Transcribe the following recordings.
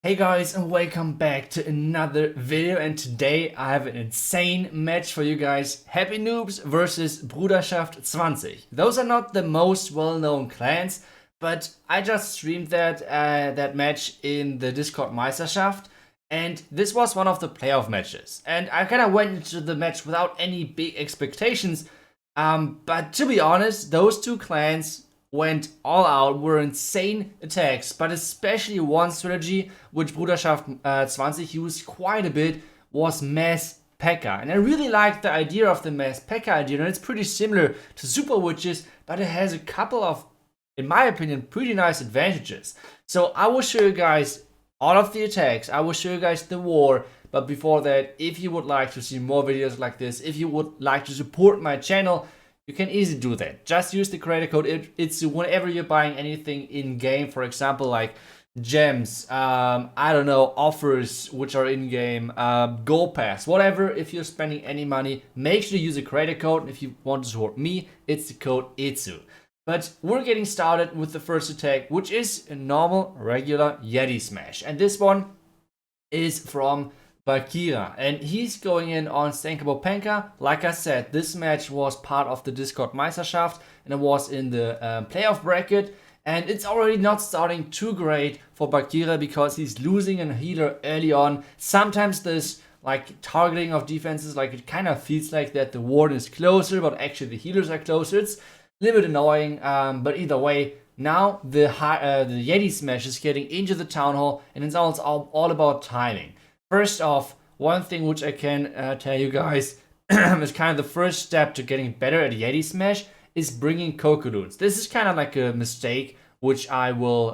Hey guys, and welcome back to another video, and today I have an insane match for you guys. Happy Noobs versus Bruderschaft 20. Those are not the most well-known clans, but I just streamed that match in the Discord Meisterschaft, and this was one of the playoff matches. And I kind of went into the match without any big expectations, but to be honest, those two clans went all out, were insane attacks, but especially one strategy which Bruderschaft 20 used quite a bit was Mass Pekka. And I really like the idea of the Mass Pekka idea, and it's pretty similar to Super Witches, but it has a couple of, in my opinion, pretty nice advantages. So I will show you guys all of the attacks, I will show you guys the war, but before that, if you would like to see more videos like this, if you would like to support my channel, you can easily do that. Just use the creator code. It's whenever you're buying anything in game, for example, like gems, I don't know, offers which are in game, gold pass, whatever. If you're spending any money, make sure to use the creator code. And if you want to support me, it's the code ITSU. But we're getting started with the first attack, which is a normal, regular Yeti Smash. And this one is from Bakira, and he's going in on Stankable Pekka. Like I said, this match was part of the Discord Meisterschaft, and it was in the playoff bracket, and it's already not starting too great for Bakira because he's losing a healer early on. Sometimes this like targeting of defenses, like it kind of feels like that the warden is closer, but actually the healers are closer. It's a little bit annoying, but either way, now the Yeti Smash is getting into the Townhall, and it's all about timing. First off, one thing which I can tell you guys is kind of the first step to getting better at Yeti Smash is bringing Cocodoons. This is kind of like a mistake which I will,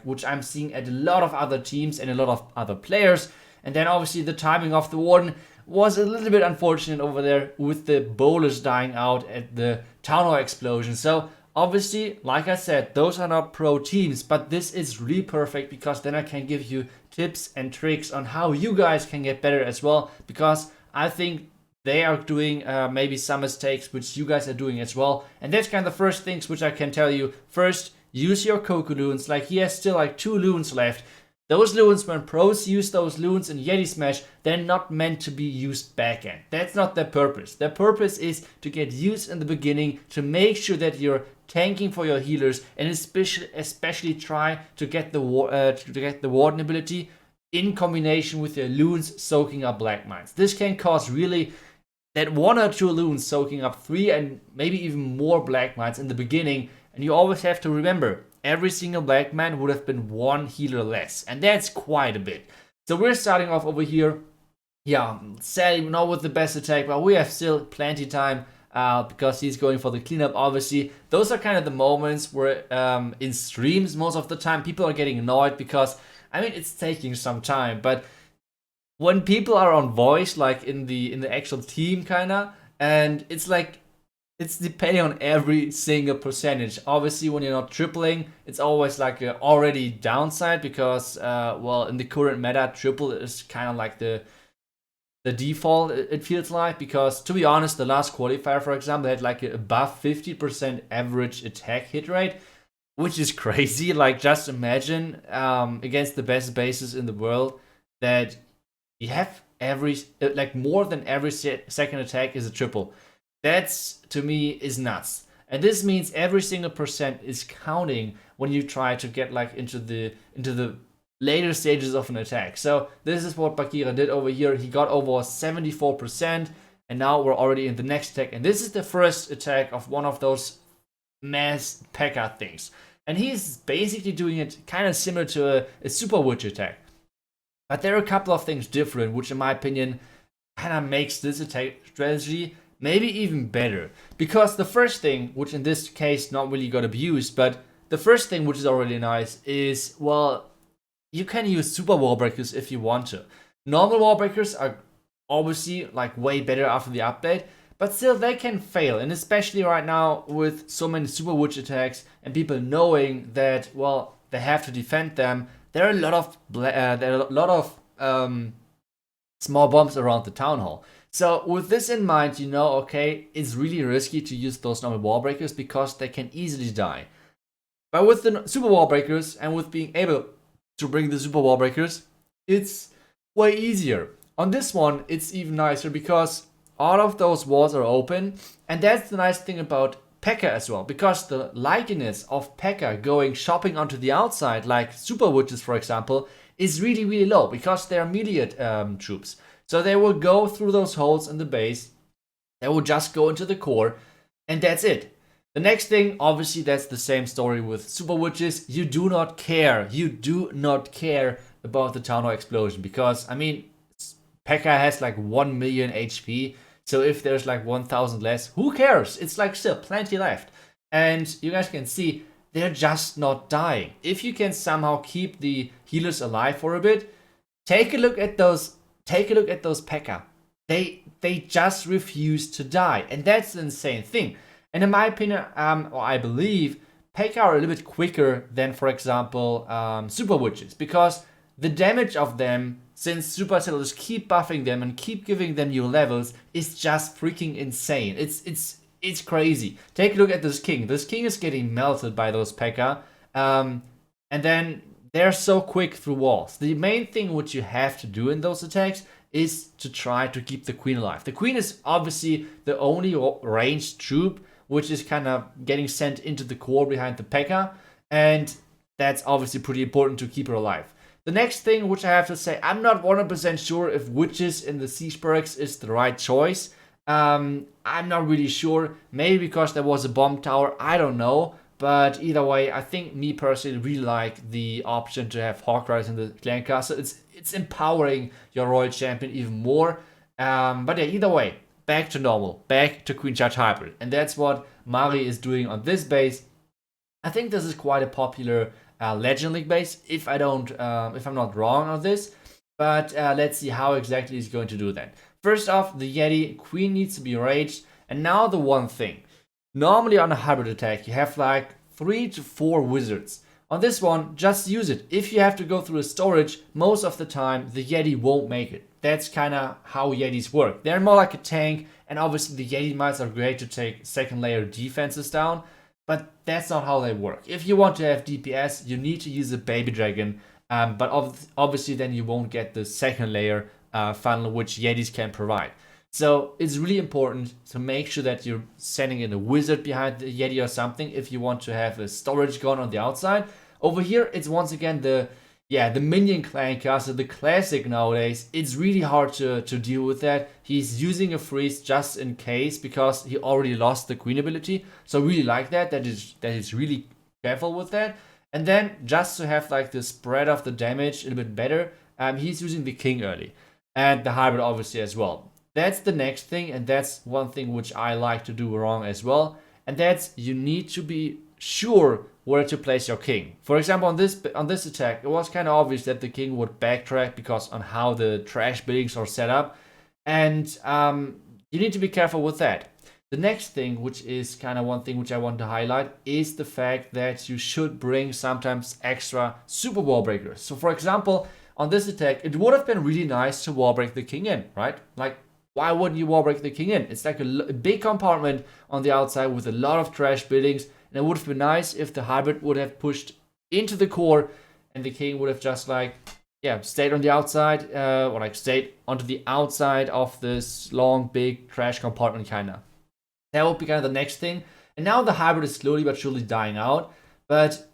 which I'm seeing at a lot of other teams and a lot of other players. And then obviously the timing of the Warden was a little bit unfortunate over there with the boulders dying out at the Town Hall explosion. So obviously, like I said, those are not pro teams, but this is really perfect because then I can give you tips and tricks on how you guys can get better as well, because I think they are doing maybe some mistakes which you guys are doing as well. And that's kind of the first things which I can tell you. First, use your Cocodoons. Like, he has still like 2 loons left. Those loons, when pros use those loons in Yeti Smash, they're not meant to be used backend. That's not their purpose. Their purpose is to get used in the beginning, to make sure that you're tanking for your healers, and especially try to get the warden ability in combination with your loons soaking up black mines. This can cause really that 1 or 2 loons soaking up 3 and maybe even more black mines in the beginning, and you always have to remember, every single black man would have been 1 healer less, and that's quite a bit. So we're starting off over here. Yeah, sadly not with the best attack, but we have still plenty time because he's going for the cleanup, obviously. Those are kind of the moments where in streams most of the time people are getting annoyed because, I mean, it's taking some time, but when people are on voice, like in the actual team kinda, and it's like, it's depending on every single percentage. Obviously, when you're not tripling, it's always like a already downside because, well, in the current meta, triple is kind of like the default, it feels like, because to be honest, the last qualifier, for example, had like above 50% average attack hit rate, which is crazy. Like, just imagine against the best bases in the world that you have like more than every second attack is a triple. That's, to me, is nuts. And this means every single percent is counting when you try to get like into the later stages of an attack. So this is what Bakira did over here. He got over 74%, and now we're already in the next attack. And this is the first attack of one of those Mass Pekka things. And he's basically doing it kind of similar to a Super Witch attack. But there are a couple of things different, which in my opinion kind of makes this attack strategy maybe even better. Because the first thing, which in this case not really got abused, but the first thing which is already nice is, well, you can use super wall breakers if you want to. Normal wall breakers are obviously like way better after the update, but still they can fail. And especially right now with so many super witch attacks and people knowing that, well, they have to defend them, there are a lot of small bombs around the town hall. So with this in mind, you know, okay, it's really risky to use those normal wall breakers because they can easily die. But with the super wall breakers and with being able to bring the super wall breakers, it's way easier. On this one, it's even nicer because all of those walls are open, and that's the nice thing about Pekka as well, because the likeliness of Pekka going shopping onto the outside, like super witches for example, is really really low because they're immediate troops. So they will go through those holes in the base, they will just go into the core, and that's it. The next thing, obviously, that's the same story with super witches. You do not care. You do not care about the Townhall explosion because, I mean, Pekka has like 1 million HP. So if there's like 1,000 less, who cares? It's like still plenty left. And you guys can see they're just not dying. If you can somehow keep the healers alive for a bit, take a look at those. Take a look at those Pekka. They just refuse to die, and that's the insane thing. And in my opinion, or I believe, Pekka are a little bit quicker than, for example, super witches, because the damage of them, since super settlers keep buffing them and keep giving them new levels, is just freaking insane. It's crazy. Take a look at this king. This king is getting melted by those Pekka, and then they're so quick through walls. The main thing which you have to do in those attacks is to try to keep the queen alive. The queen is obviously the only ranged troop which is kind of getting sent into the core behind the Pekka, and that's obviously pretty important to keep her alive. The next thing which I have to say, I'm not 100% sure if witches in the siege barracks is the right choice. I'm not really sure, maybe because there was a bomb tower, I don't know. But either way, I think me personally really like the option to have Hawk Riders in the clan castle. It's empowering your royal champion even more. But yeah, either way, back to normal, back to Queen Charge Hybrid, and that's what Mari is doing on this base. I think this is quite a popular Legend League base, if I'm not wrong on this. But let's see how exactly he's going to do that. First off, the Yeti Queen needs to be raged, and now the one thing. Normally on a hybrid attack, you have like 3 to 4 wizards. On this one, just use it. If you have to go through a storage, most of the time the Yeti won't make it. That's kind of how Yetis work. They're more like a tank, and obviously the Yeti mites are great to take second layer defenses down, but that's not how they work. If you want to have DPS, you need to use a baby dragon, but obviously then you won't get the second layer funnel which Yetis can provide. So it's really important to make sure that you're sending in a wizard behind the Yeti or something if you want to have a storage gun on the outside. Over here, it's once again the minion clan caster, the classic nowadays. It's really hard to deal with that. He's using a freeze just in case because he already lost the queen ability. So I really like that is really careful with that. And then just to have like the spread of the damage a little bit better, he's using the king early. And the hybrid obviously as well. That's the next thing, and that's one thing which I like to do wrong as well. And that's you need to be sure where to place your king. For example, on this attack, it was kind of obvious that the king would backtrack because on how the trash buildings are set up. And you need to be careful with that. The next thing, which is kind of one thing which I want to highlight, is the fact that you should bring sometimes extra super wall breakers. So for example, on this attack, it would have been really nice to wall break the king in, right? Like, why wouldn't you wall break the king in? It's like a big compartment on the outside with a lot of trash buildings. And it would have been nice if the hybrid would have pushed into the core and the king would have just like, yeah, stayed on the outside or like stayed onto the outside of this long, big trash compartment kind of. That would be kind of the next thing. And now the hybrid is slowly but surely dying out. But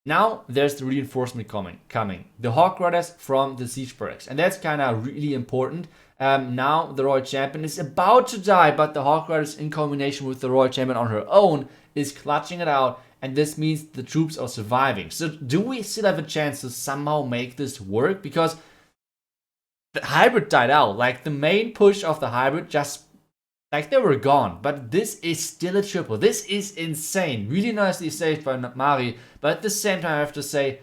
now there's the reinforcement coming. The Hawk Riders from the siege barracks. And that's kind of really important. Now the Royal Champion is about to die, but the Hawk Riders in combination with the Royal Champion on her own is clutching it out, and this means the troops are surviving. So do we still have a chance to somehow make this work? Because the hybrid died out. Like the main push of the hybrid just, like they were gone. But this is still a triple. This is insane. Really nicely saved by Mari, but at the same time I have to say,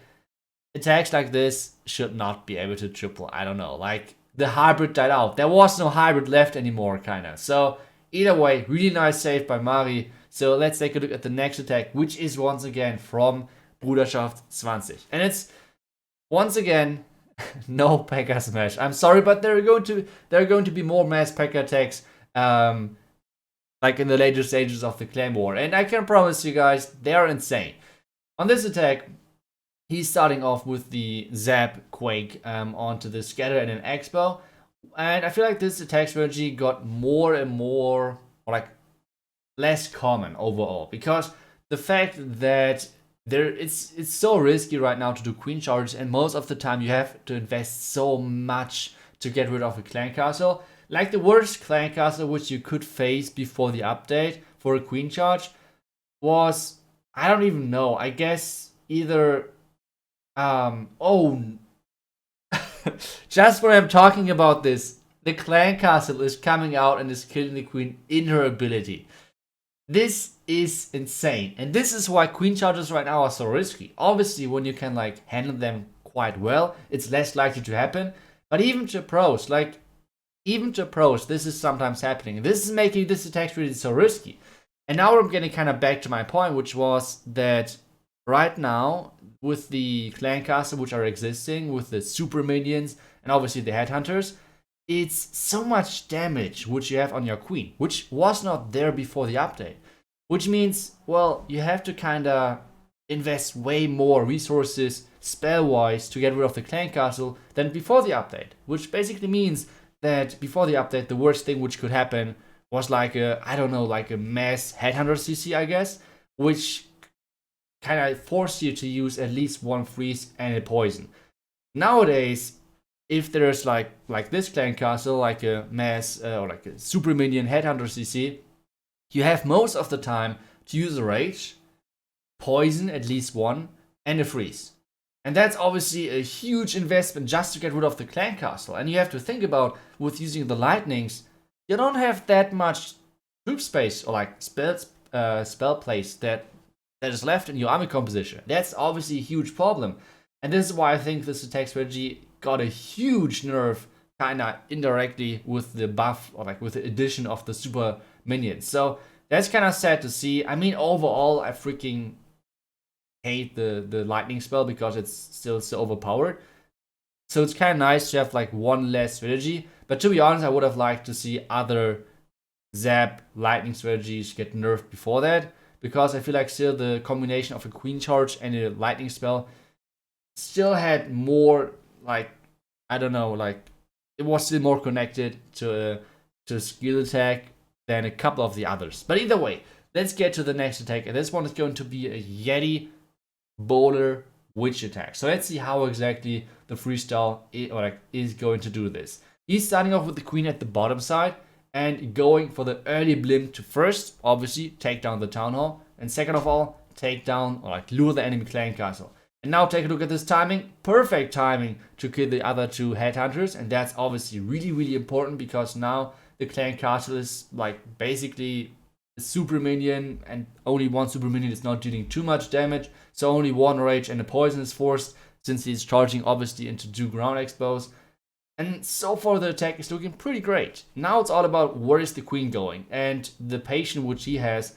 attacks like this should not be able to triple. I don't know, like the hybrid died out. There was no hybrid left anymore, kinda. So either way, really nice save by Mari. So let's take a look at the next attack, which is once again from Bruderschaft 20. And it's once again no Pekka Smash. I'm sorry, but there are going to be more mass Pekka attacks like in the later stages of the clan war. And I can promise you guys, they are insane. On this attack, He's starting off with the Zap Quake onto the Scatter and an Expo. And I feel like this attack strategy got more and more, or like less common overall, because the fact that it's so risky right now to do queen charges, and most of the time you have to invest so much to get rid of a clan castle. Like the worst clan castle which you could face before the update for a queen charge was, I don't even know, I guess either oh just when I'm talking about this, the clan castle is coming out and is killing the queen in her ability. This is insane, and this is why queen charges right now are so risky. Obviously, when you can like handle them quite well, it's less likely to happen. But even to pros, this is sometimes happening. This is making this attack strategy so risky. And now I'm getting kind of back to my point, which was that right now, with the clan castle which are existing, with the super minions, and obviously the headhunters, it's so much damage which you have on your queen, which was not there before the update. Which means, well, you have to kind of invest way more resources spell-wise to get rid of the clan castle than before the update. Which basically means that before the update, the worst thing which could happen was like a, I don't know, like a mass headhunter CC, I guess, which kind of forced you to use at least one freeze and a poison. Nowadays, if there's like this clan castle, like a mass or like a super minion headhunter CC, you have most of the time to use a rage, poison at least one, and a freeze. And that's obviously a huge investment just to get rid of the clan castle. And you have to think about, with using the lightnings, you don't have that much troop space or like spell place that is left in your army composition. That's obviously a huge problem. And this is why I think this attack strategy got a huge nerf kinda indirectly with the buff, or like with the addition of the super minions. So that's kinda sad to see. I mean, overall, I freaking hate the lightning spell because it's still so overpowered. So it's kinda nice to have like one less strategy. But to be honest, I would have liked to see other zap lightning strategies get nerfed before that, because I feel like still the combination of a queen charge and a lightning spell still had more, like, I don't know, like it was still more connected to a skill attack than a couple of the others. But either way, let's get to the next attack, and this one is going to be a Yeti Boulder witch attack. So let's see how exactly the freestyle is going to do this. He's starting off with the queen at the bottom side and going for the early blimp to first, obviously, take down the Townhall, and second of all, take down or like lure the enemy clan castle. And now take a look at this timing. Perfect timing to kill the other two headhunters, and that's obviously really, really important, because now the clan castle is like basically a super minion, and only one super minion is not dealing too much damage, so only one rage and a poison is forced, since he's charging obviously into 2 ground expos. And so far the attack is looking pretty great. Now it's all about where is the queen going, and the patience which he has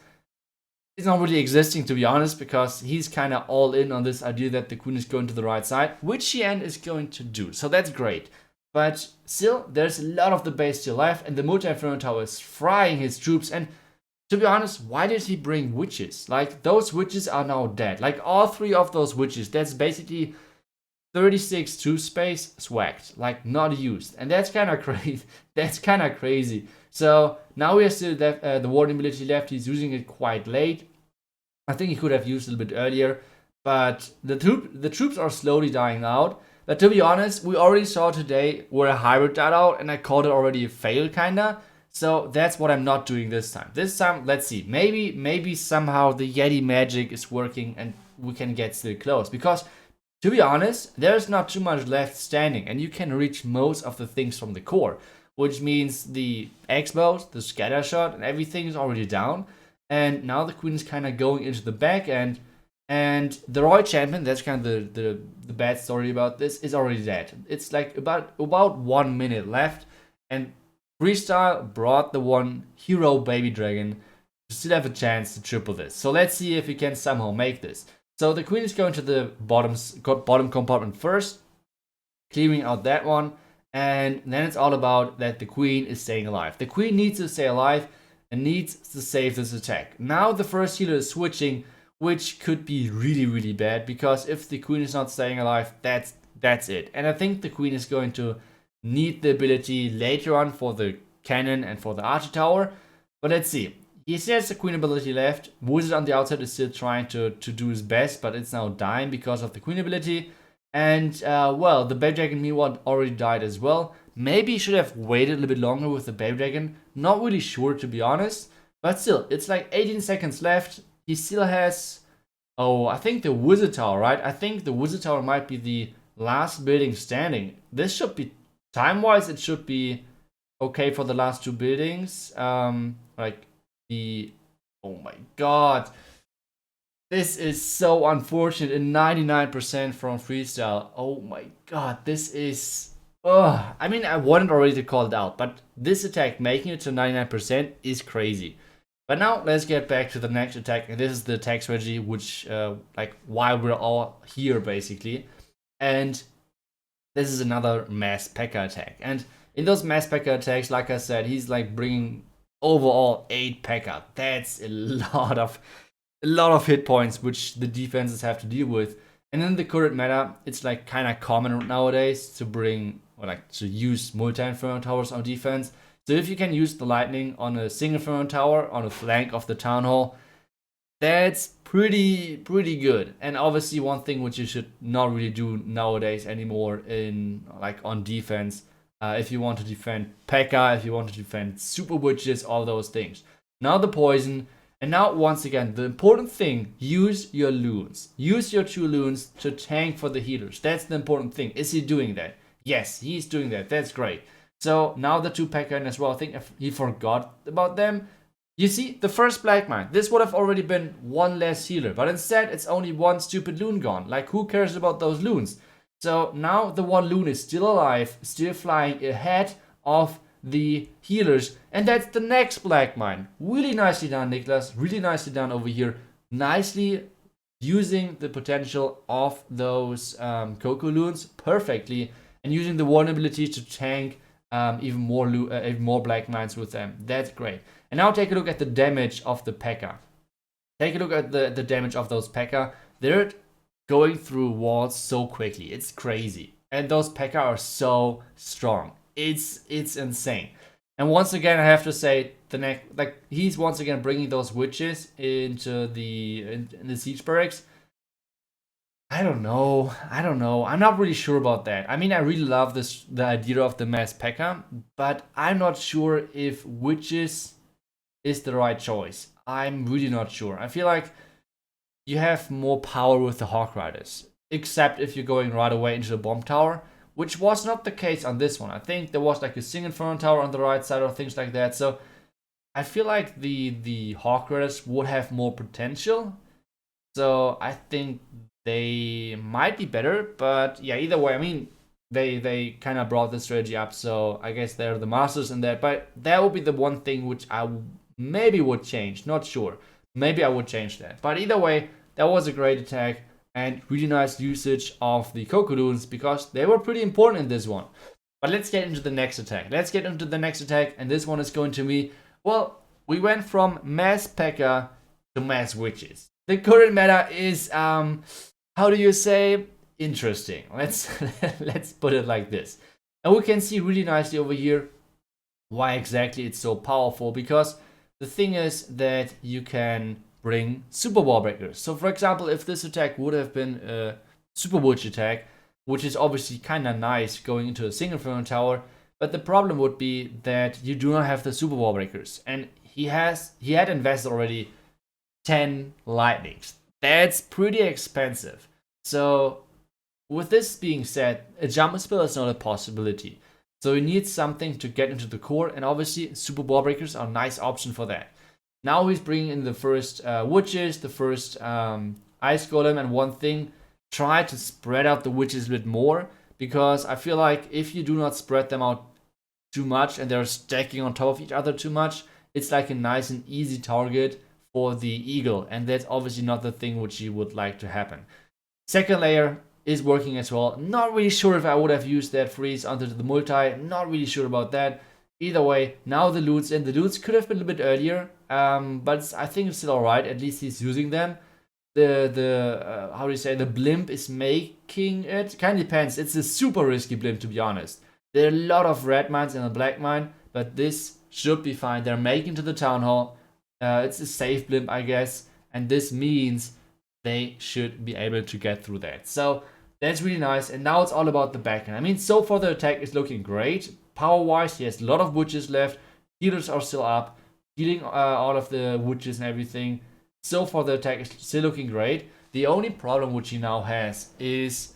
is not really existing, to be honest, because he's kind of all in on this idea that the queen is going to the right side, which she is going to do, so that's great. But still, there's a lot of the base still left, and the multi-inferno tower is frying his troops. And to be honest, why did he bring witches? Like, those witches are now dead. Like, all 3 of those witches, that's basically 36 troop space swagged, like not used, and that's kind of crazy. That's kind of crazy. So now we are still the warding ability left. He's using it quite late. I think he could have used it a little bit earlier, but the troops are slowly dying out. But to be honest, we already saw today where a hybrid died out, and I called it already a fail kinda. So that's what I'm not doing this time. This time, let's see. Maybe somehow the Yeti magic is working and we can get still close, because to be honest, there's not too much left standing, and you can reach most of the things from the core, which means the X-bows, the scatter shot, and everything is already down. And now the queen is kind of going into the back end, and the Roy champion, that's kind of the bad story about this, is already dead. It's like about 1 minute left, and Freestyle brought the one hero baby dragon to still have a chance to triple this. So let's see if we can somehow make this. So the queen is going to the bottom compartment first, clearing out that one, and then it's all about that the queen is staying alive. The queen needs to stay alive and needs to save this attack. Now the first healer is switching which could be really bad, because if the queen is not staying alive, that's it. And I think the queen is going to need the ability later on for the cannon and for the archer tower. But let's see. He still has the queen ability left. Wizard on the outside is still trying to do his best, but it's now dying because of the queen ability. And, well, the Baby Dragon meanwhile already died as well. Maybe he should have waited a little bit longer with the Baby Dragon. Not really sure, to be honest. But still, it's like 18 seconds left. He still has... Oh, I think the Wizard Tower, right? I think the Wizard Tower might be the last building standing. This should be... Time-wise, it should be okay for the last two buildings. Like the... Oh my god. This is so unfortunate. A 99% from freestyle. Oh my god, this is... Ugh. I mean, I wanted already to call it out, but this attack making it to 99% is crazy. But now let's get back to the next attack, and this is the attack strategy, which like why we're all here basically. And this is another mass Pekka attack. And in those mass Pekka attacks, like I said, he's like bringing overall 8 Pekka. That's a lot of hit points which the defenses have to deal with. And in the current meta, it's like kind of common nowadays to bring, or like to use multi-inferno towers on defense. So if you can use the lightning on a single inferno tower on a flank of the Townhall, that's pretty good. And obviously one thing which you should not really do nowadays anymore in like on defense, if you want to defend Pekka, if you want to defend super witches, all those things. Now the poison. And now, once again, the important thing, use your loons. Use your 2 loons to tank for the healers. That's the important thing. Is he doing that? Yes, he's doing that. That's great. So, now the 2 Pekka in as well. I think he forgot about them. You see, the first Black Mine. This would have already been 1 less healer. But instead, it's only 1 stupid loon gone. Like, who cares about those loons? So, now the 1 loon is still alive, still flying ahead of the healers, and that's the next Black Mine. Really nicely done, Niklas. Really nicely done over here. Nicely using the potential of those Coco Loons perfectly, and using the vulnerability to tank even more Black Mines with them. That's great. And now take a look at the damage of the Pekka. Take a look at the damage of those Pekka. They're going through walls so quickly. It's crazy. And those Pekka are so strong. It's insane. And once again, I have to say, he's once again bringing those witches into the siege barracks. I don't know. I'm not really sure about that. I mean, I really love the idea of the mass Pekka, but I'm not sure if witches is the right choice. I'm really not sure. I feel like you have more power with the Hawk Riders, except if you're going right away into the bomb tower, which was not the case on this one. I think there was like a single inferno tower on the right side or things like that. So I feel like the Hawk Riders would have more potential. So I think they might be better. But yeah, either way, I mean, they kind of brought the strategy up. So I guess they're the masters in that. But that would be the one thing which I maybe would change. Not sure. Maybe I would change that. But either way, that was a great attack. And really nice usage of the Coco Loons, because they were pretty important in this one. But let's get into the next attack. And this one is going to be, well, we went from mass Pekka to mass witches. The current meta is, how do you say, interesting. Let's put it like this. And we can see really nicely over here why exactly it's so powerful, because the thing is that you can bring super wall breakers. So for example, if this attack would have been a super witch attack, which is obviously kind of nice going into a single inferno tower, but the problem would be that you do not have the super wall breakers, and he had invested already 10 lightnings. That's pretty expensive. So with this being said, a jump spell is not a possibility. So you need something to get into the core, and obviously super wall breakers are a nice option for that. Now he's bringing in the first witches, the first ice golem, and one thing, try to spread out the witches a bit more, because I feel like if you do not spread them out too much and they're stacking on top of each other too much, it's like a nice and easy target for the eagle, and that's obviously not the thing which you would like to happen. Second layer is working as well. Not really sure if I would have used that freeze onto the multi, not really sure about that. Either way, now the loots, and the loots could have been a bit earlier, but I think it's still alright. At least he's using them. how do you say, the blimp is making it. Kind of depends. It's a super risky blimp, to be honest. There are a lot of red mines and a black mine, but this should be fine. They're making to the town hall. It's a safe blimp, I guess, and this means they should be able to get through that. So that's really nice. And now it's all about the backend. I mean, so far the attack is looking great. Power-wise, he has a lot of witches left. Healers are still up, healing all of the witches and everything. So far the attack is still looking great. The only problem which he now has is,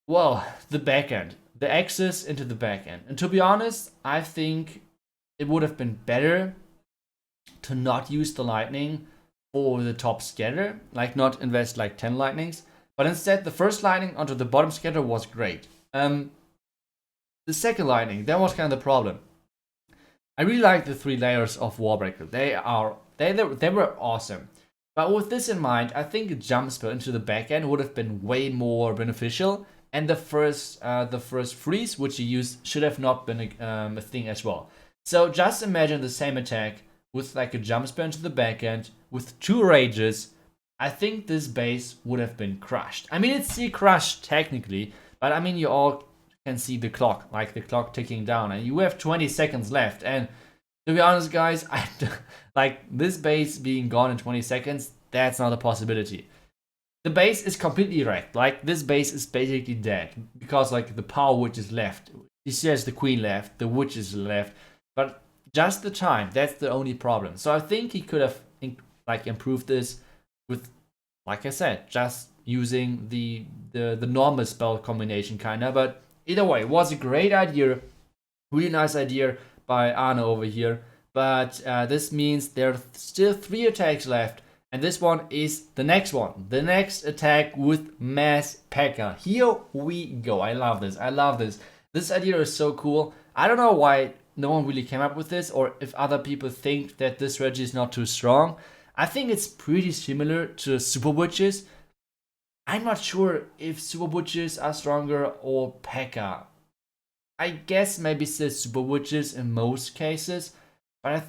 well, the backend. The access into the backend. And to be honest, I think it would have been better to not use the lightning for the top scatter. Like not invest like 10 lightnings. But instead, the first lightning onto the bottom scatter was great. The second lightning, that was kind of the problem. I really like the 3 layers of Warbreaker. They were awesome. But with this in mind, I think a jump spell into the back end would have been way more beneficial. And the first freeze which you used should have not been a thing as well. So just imagine the same attack with like a jump spell into the back end with 2 rages. I think this base would have been crushed. I mean, it's still crushed technically, but I mean, you all can see the clock, like the clock ticking down, and you have 20 seconds left. And to be honest, guys, like this base being gone in 20 seconds, that's not a possibility. The base is completely wrecked. Like this base is basically dead because like the power witch is left. He says the queen left, the witch is left, but just the time, that's the only problem. So I think he could have like improved this with, like I said, just using the normal spell combination kinda. But either way, it was a great idea, really nice idea by Arne over here. But this means there are still 3 attacks left. And this one is the next one. The next attack with Mass Pekka. Here we go. I love this. I love this. This idea is so cool. I don't know why no one really came up with this, or if other people think that this strategy is not too strong. I think it's pretty similar to Super Witches. I'm not sure if Super Witches are stronger or Pekka. I guess maybe still Super Witches in most cases, but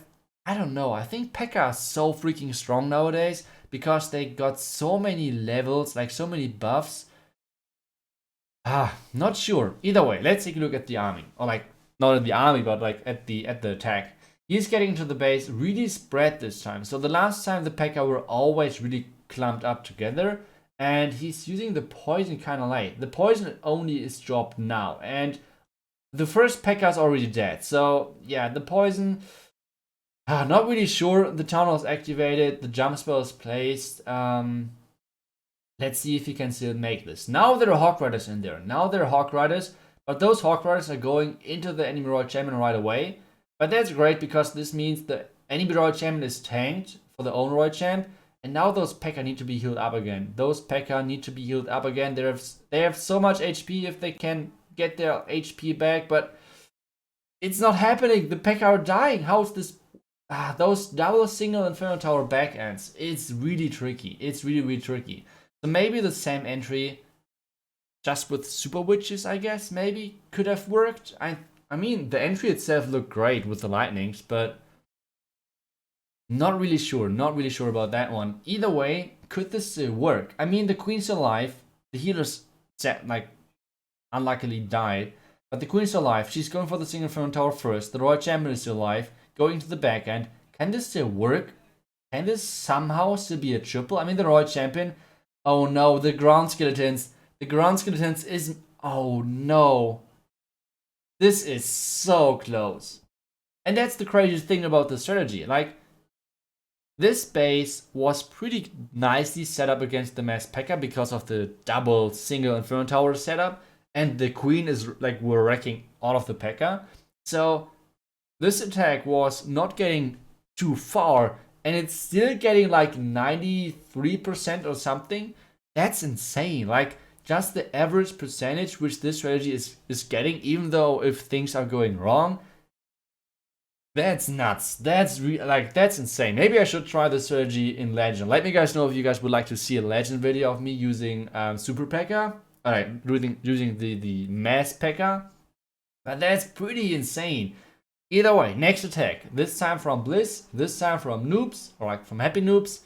I don't know. I think Pekka is so freaking strong nowadays because they got so many levels, like so many buffs. Not sure. Either way, let's take a look at the army, or like not at the army, but like at the attack. He's getting into the base really spread this time. So the last time the Pekka were always really clumped up together, and he's using the poison kind of late. The poison only is dropped now, and the first Pekka is already dead. So yeah, the poison. Not really sure. The Townhall is activated. The jump spell is placed. Let's see if he can still make this. Now there are Hawk Riders in there. Now there are Hawk Riders. But those Hawk Riders are going into the enemy Royal Champion right away. But that's great because this means the enemy Royal Champion is tanked for the own Royal Champ. And now those Pekka need to be healed up again. Those Pekka need to be healed up again. They have so much HP if they can get their HP back. But it's not happening. The Pekka are dying. How is this? Those double single Inferno Tower backends, it's really tricky. It's really, really tricky. So maybe the same entry, just with Super Witches, I guess, maybe, could have worked. I mean, the entry itself looked great with the lightnings, but not really sure. Not really sure about that one. Either way, could this still work? I mean, the Queen's alive. The healers, like, unluckily died. But the Queen's alive. She's going for the single Inferno Tower first. The Royal Champion is still alive. Going to the back end. Can this still work? Can this somehow still be a triple? I mean, the Royal Champion. Oh no, the ground skeletons. The ground skeletons is. Oh no. This is so close. And that's the crazy thing about the strategy. Like, this base was pretty nicely set up against the Mass Pekka because of the double single Inferno Tower setup. And the Queen is like, we're wrecking all of the Pekka. So this attack was not getting too far, and it's still getting like 93% or something. That's insane. Like, just the average percentage which this strategy is getting, even though if things are going wrong, that's nuts. That's that's insane. Maybe I should try this strategy in Legend. Let me guys know if you guys would like to see a Legend video of me using Super Pekka. Alright, using the Mass Pekka. But that's pretty insane. Either way, next attack. This time from Bliss, this time from Noobs, or like from Happy Noobs.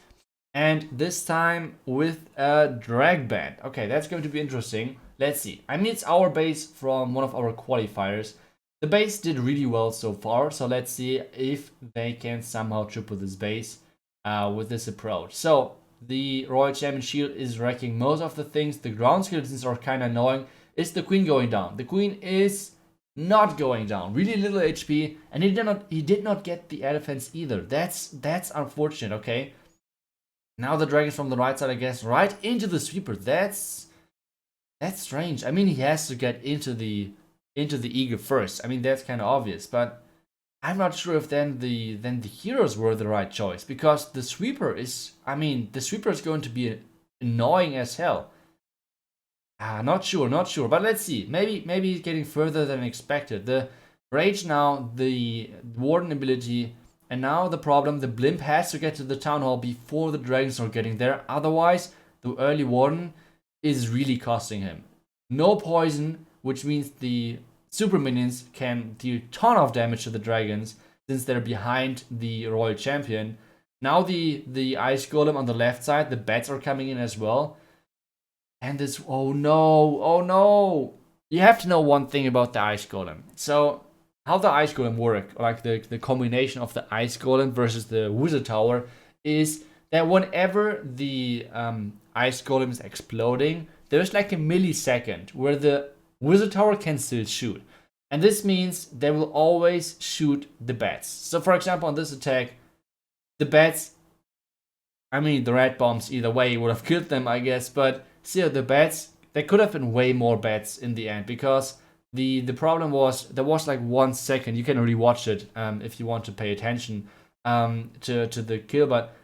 And this time with a drag band. Okay, that's going to be interesting. Let's see. I mean, it's our base from one of our qualifiers. The base did really well so far, so let's see if they can somehow triple this base with this approach. So the Royal Champion Shield is wrecking most of the things. The ground skeletons are kind of annoying. Is the Queen going down? The Queen is not going down. Really little HP, and he did not get the air defense either. That's unfortunate. Okay. Now the dragons from the right side, I guess, right into the sweeper. That's strange. I mean, he has to get into the eagle first. I mean, that's kind of obvious, but I'm not sure if then the heroes were the right choice, because the sweeper is, I mean, the sweeper is going to be annoying as hell. Not sure, but let's see. Maybe he's getting further than expected. The rage now, the warden ability. And now the problem, the blimp has to get to the town hall before the dragons are getting there. Otherwise, the early warden is really costing him. No poison, which means the super minions can deal a ton of damage to the dragons since they're behind the royal champion. Now the ice golem on the left side, the bats are coming in as well. And this, oh no. You have to know one thing about the ice golem. So how the ice golem work, like the combination of the ice golem versus the wizard tower, is that whenever the ice golem is exploding, there's like a millisecond where the wizard tower can still shoot. And this means they will always shoot the bats. So for example, on this attack, the bats, I mean, the red bombs either way would have killed them, I guess, but still the bats, there could have been way more bats in the end, because the problem was there was like 1 second. You can rewatch it if you want to pay attention to the kill, but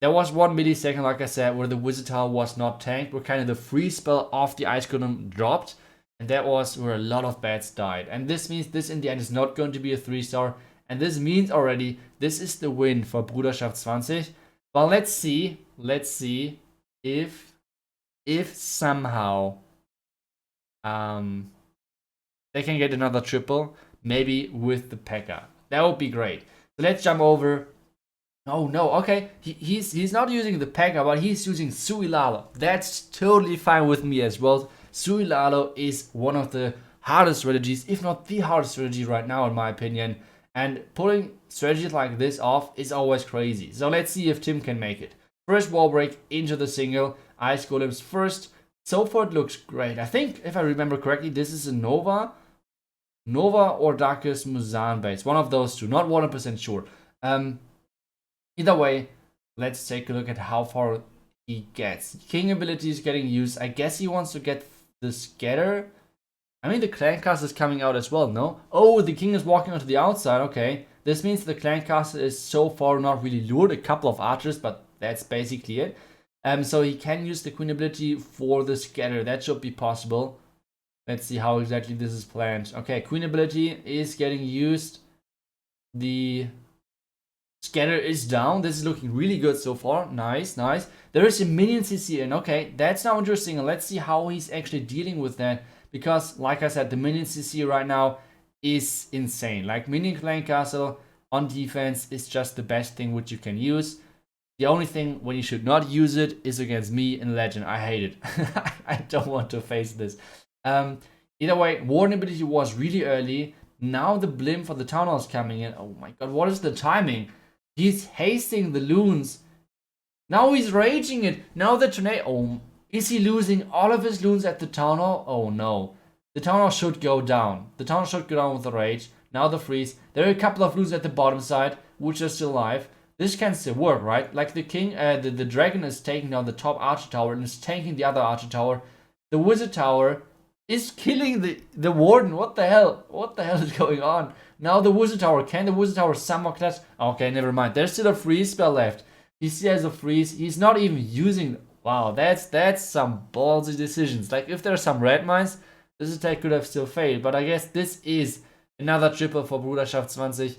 there was 1 millisecond, like I said, where the wizard tower was not tanked, where kind of the freeze spell of the ice golem dropped, and that was where a lot of bats died. And this means this in the end is not going to be a 3-star, and this means already this is the win for Bruderschaft 20. Well, let's see if somehow they can get another triple, maybe with the Pekka. That would be great. So let's jump over. Oh no, okay. He's not using the Pekka, but he's using Lalo. That's totally fine with me as well. Lalo is one of the hardest strategies, if not the hardest strategy right now, in my opinion. And pulling strategies like this off is always crazy. So let's see if Tim can make it. First wall break into the single. Ice golems first. So far it looks great. I think, if I remember correctly, this is a Nova or Darkest Muzan base. One of those two. Not 100% sure. Either way, let's take a look at how far he gets. King ability is getting used. I guess he wants to get the scatter. I mean, the clan castle is coming out as well, no? Oh, the king is walking onto the outside. Okay. This means the clan castle is so far not really lured. A couple of archers, but that's basically it. So he can use the queen ability for the scatter. That should be possible. Let's see how exactly this is planned. Okay, queen ability is getting used. The scatter is down. This is looking really good so far. Nice. There is a minion CC in. Okay, that's now interesting. And let's see how he's actually dealing with that. Because, like I said, the minion CC right now is insane. Like, minion clan castle on defense is just the best thing which you can use. The only thing when you should not use it is against me in Legend. I hate it. I don't want to face this. Either way, warden ability was really early. Now the blimp for the Townhall is coming in. Oh my god, what is the timing? He's hasting the loons. Now he's raging it. Now the tornado. Oh, is he losing all of his loons at the Townhall? Oh no. The Townhall should go down. The Townhall should go down with the rage. Now the freeze. There are a couple of loons at the bottom side, which are still alive. This can still work, right? Like the king, the dragon is taking down the top archer tower and is tanking the other archer tower. The wizard tower is killing the warden. What the hell? What the hell is going on? Now the wizard tower. Can the wizard tower somehow clutch? Okay, never mind. There's still a freeze spell left. He still has a freeze. He's not even using. Wow, that's some ballsy decisions. Like, if there are some red mines, this attack could have still failed. But I guess this is another triple for Bruderschaft 20.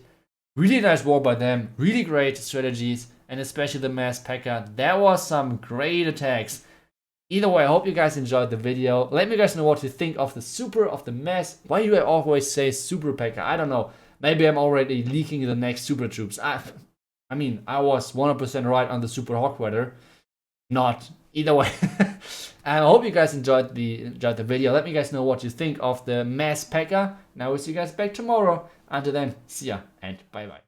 Really nice war by them. Really great strategies. And especially the mass Pekka. That was some great attacks. Either way, I hope you guys enjoyed the video. Let me guys know what you think of the super, of the mass. Why do I always say super Pekka? I don't know. Maybe I'm already leaking the next super troops. I I mean, I was 100% right on the super hot weather. Not either way. I hope you guys enjoyed the video. Let me guys know what you think of the mass Pekka. And I will see you guys back tomorrow. Until then, see ya and bye bye.